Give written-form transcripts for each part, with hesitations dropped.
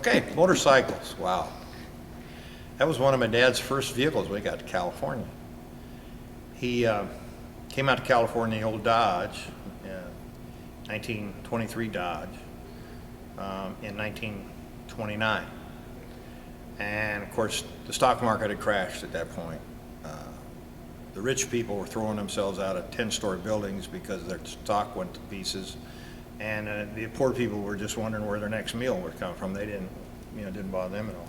Okay, motorcycles. Wow. That was one of my dad's first vehicles when he got to California. He came out to California in the old Dodge, 1923 Dodge, in 1929. And of course, the stock market had crashed at that point. The rich people were throwing themselves out of 10-story buildings because their stock went to pieces. And the poor people were just wondering where their next meal would come from. They didn't bother them at all.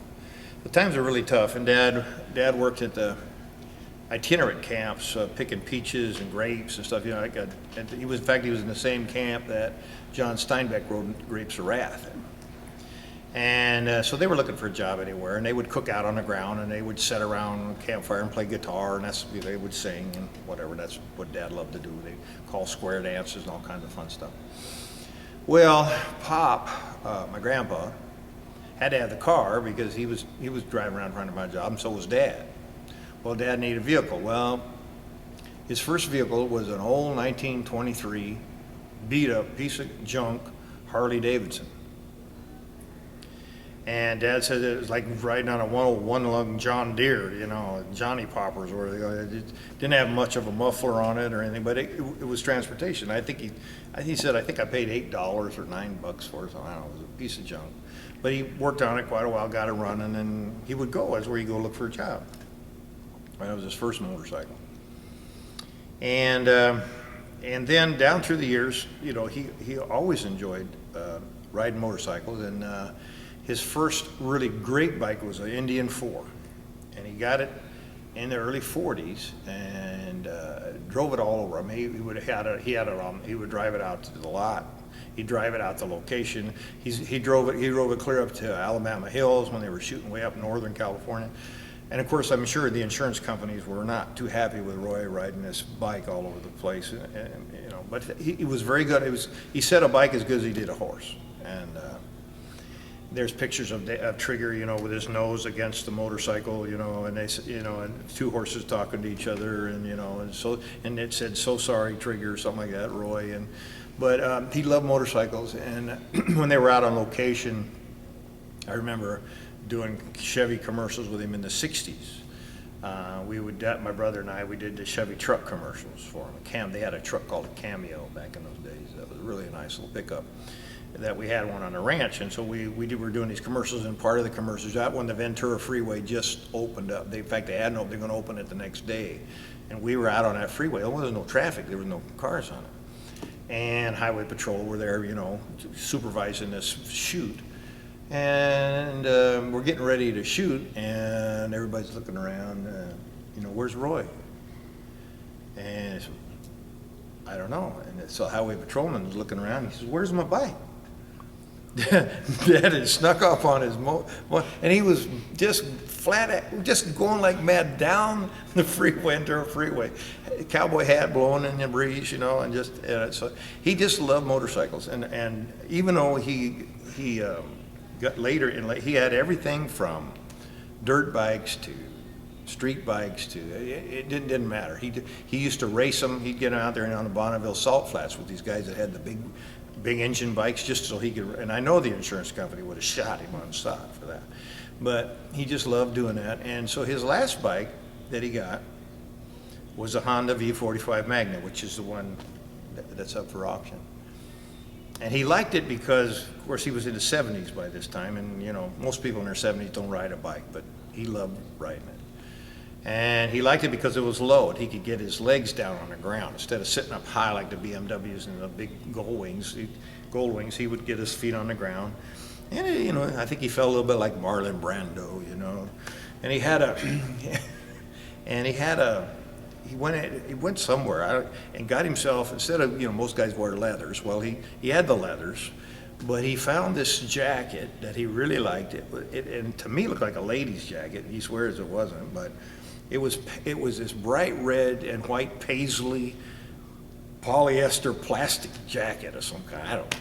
The times were really tough, and Dad worked at the itinerant camps, picking peaches and grapes and stuff. And he was in the same camp that John Steinbeck rode Grapes of Wrath. And so they were looking for a job anywhere, and they would cook out on the ground, and they would sit around a campfire and play guitar, and they would sing and whatever. That's what Dad loved to do. They call square dances and all kinds of fun stuff. Well, Pop, my grandpa, had to have the car because he was driving around trying to find a job, and so was Dad. Well, Dad needed a vehicle. Well, his first vehicle was an old 1923 beat-up piece of junk Harley Davidson. And Dad said it was like riding on a 101 lug John Deere, Johnny Poppers, where it didn't have much of a muffler on it or anything, but it was transportation. He said, I think I paid $8 or $9 for it, so I don't know, it was a piece of junk. But he worked on it quite a while, got it running, and he would go. That's where you go look for a job. And that was his first motorcycle. And then down through the years, he always enjoyed riding motorcycles, and his first really great bike was an Indian 4, and he got it in the early 40s and drove it all over. I mean, he would drive it out to the lot. He'd drive it out to location. He drove it clear up to Alabama Hills when they were shooting way up in Northern California. And of course, I'm sure the insurance companies were not too happy with Roy riding this bike all over the place. But he was very good. He set a bike as good as he did a horse. And there's pictures of Trigger, with his nose against the motorcycle, and and two horses talking to each other, and it said, "So sorry, Trigger," or something like that, Roy. But he loved motorcycles, and when they were out on location, I remember doing Chevy commercials with him in the 60s. My brother and I, we did the Chevy truck commercials for him. They had a truck called a Cameo back in those days. That was really a nice little pickup. That we had one on the ranch, and so we were doing these commercials, and part of the commercials, that when the Ventura Freeway just opened up. In fact, they hadn't opened, they were going to open it the next day. And we were out on that freeway. There wasn't no traffic, there was no cars on it. And Highway Patrol were there, supervising this shoot. And we're getting ready to shoot, and everybody's looking around, where's Roy? And I don't know. And so Highway Patrolman was looking around, and he says, "Where's my bike?" Dad had snuck up on his and he was just just going like mad down the Ventura Freeway. Cowboy hat blowing in the breeze, so he just loved motorcycles. And even though he got later he had everything from dirt bikes to street bikes to it didn't matter. He used to race them. He'd get out there on the Bonneville Salt Flats with these guys that had the big engine bikes, just so he could. And I know the insurance company would have shot him on stock for that, but he just loved doing that. And so his last bike that he got was a Honda V45 Magna, which is the one that's up for auction. And he liked it because, of course, he was in his 70s by this time, and most people in their 70s don't ride a bike, but he loved riding it. And he liked it because it was low, and he could get his legs down on the ground instead of sitting up high like the BMWs and the big Gold Wings. He would get his feet on the ground, and I think he felt a little bit like Marlon Brando, And he went somewhere and got himself, instead of most guys wear leathers. Well, he had the leathers, but he found this jacket that he really liked. And to me, it looked like a lady's jacket. He swears it wasn't, but it was this bright red and white paisley polyester plastic jacket of some kind. I don't know.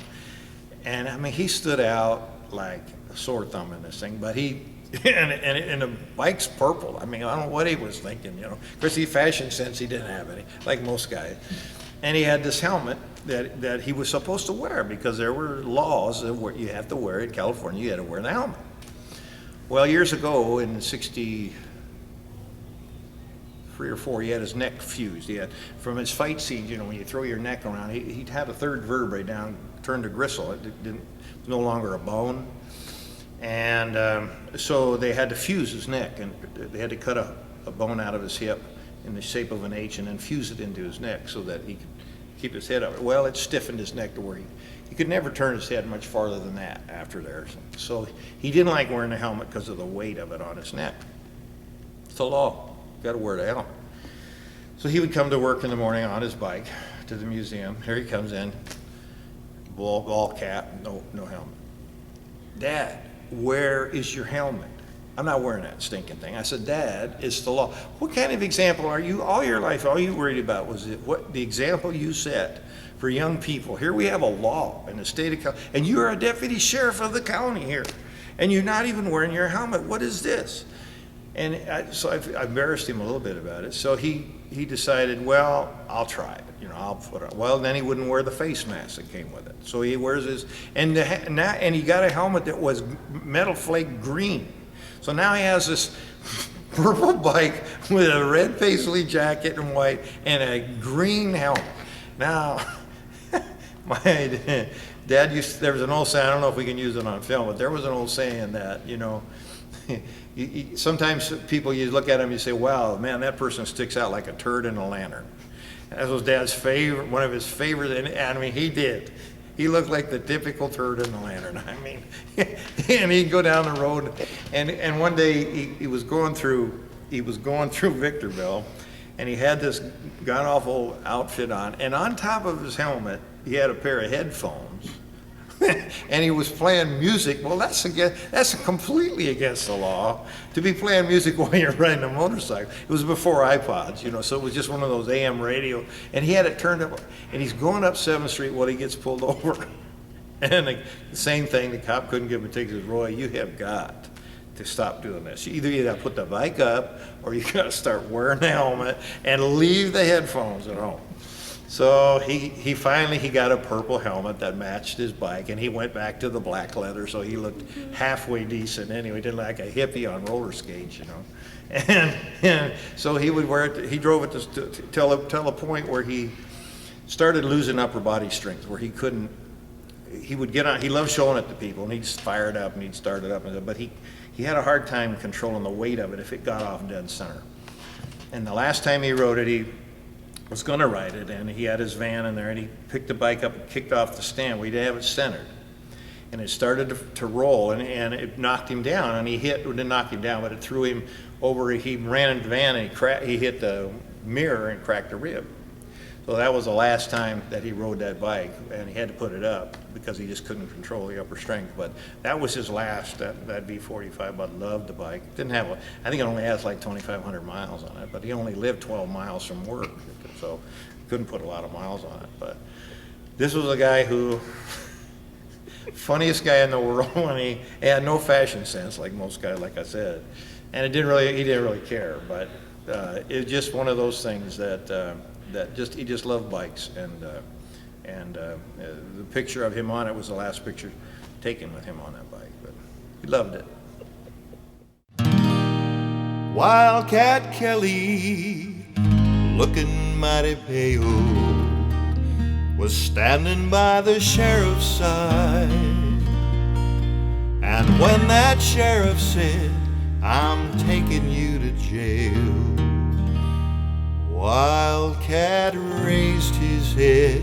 And I mean, he stood out like a sore thumb in this thing, but and the bike's purple. I mean, I don't know what he was thinking, Of course, fashion sense, he didn't have any, like most guys. And he had this helmet that he was supposed to wear because there were laws of what you have to wear in California. You had to wear the helmet. Well, years ago in '63 or '64, he had his neck fused. He had, from his fight scenes, you know, when you throw your neck around, he'd had a third vertebrae down, turned to gristle. It was no longer a bone. And so they had to fuse his neck, and they had to cut a bone out of his hip in the shape of an H and then fuse it into his neck so that he could keep his head up. Well, it stiffened his neck to where he could never turn his head much farther than that after there. So he didn't like wearing a helmet because of the weight of it on his neck. It's the law. Got to wear the helmet. So he would come to work in the morning on his bike to the museum. Here he comes in, ball cap, no helmet. Dad, where is your helmet? I'm not wearing that stinking thing. I said, Dad, it's the law. What kind of example are you, all your life, all you worried about was what the example you set for young people? Here we have a law in the state of California, and you're a deputy sheriff of the county here, and you're not even wearing your helmet. What is this? And so I embarrassed him a little bit about it. So he decided, well, I'll try it. You know, I'll put it. Well, then he wouldn't wear the face mask that came with it. So he wears his, and he got a helmet that was metal flake green. So now he has this purple bike with a red paisley jacket and white and a green helmet. Now, my dad there was an old saying, I don't know if we can use it on film, but there was an old saying that, you know, sometimes people, you look at them, you say, wow, man, that person sticks out like a turd in a lantern. And that was Dad's favorite, one of his favorites, and I mean, he did. He looked like the typical turd in the lantern. I mean, and he'd go down the road, and one day he was going through Victorville, and he had this god-awful outfit on, and on top of his helmet, he had a pair of headphones, and he was playing music. Well, that's completely against the law to be playing music while you're riding a motorcycle. It was before iPods, you know, so it was just one of those AM radio, and he had it turned up, and he's going up 7th Street while he gets pulled over. And the same thing, the cop couldn't give him a ticket. He says, Roy, you have got to stop doing this. Either you got to put the bike up, or you got to start wearing the helmet and leave the headphones at home. So he finally got a purple helmet that matched his bike, and he went back to the black leather, so he looked halfway decent anyway. He didn't look like a hippie on roller skates, you know. And so he would wear it. He drove it till a point where he started losing upper body strength, where he couldn't. He would get on. He loved showing it to people, and he'd fire it up and he'd start it up, but he had a hard time controlling the weight of it if it got off dead center. And the last time he rode it, he was going to ride it, and he had his van in there, and he picked the bike up and kicked off the stand. We didn't have it centered, and it started to roll, and it knocked him down, and didn't knock him down, but it threw him over. He ran into the van, and he hit the mirror and cracked a rib. So that was the last time that he rode that bike, and he had to put it up because he just couldn't control the upper strength. But that was his last, that V45. But loved the bike. I think it only has like 2,500 miles on it, but he only lived 12 miles from work, so couldn't put a lot of miles on it. But this was a guy who, funniest guy in the world, and he had no fashion sense like most guys, like I said, and he didn't really care. But it's just one of those things that he just loved bikes, and the picture of him on it was the last picture taken with him on that bike, but he loved it. Wildcat Kelly, looking mighty pale, was standing by the sheriff's side, and when that sheriff said, I'm taking you to jail, Wildcat raised his head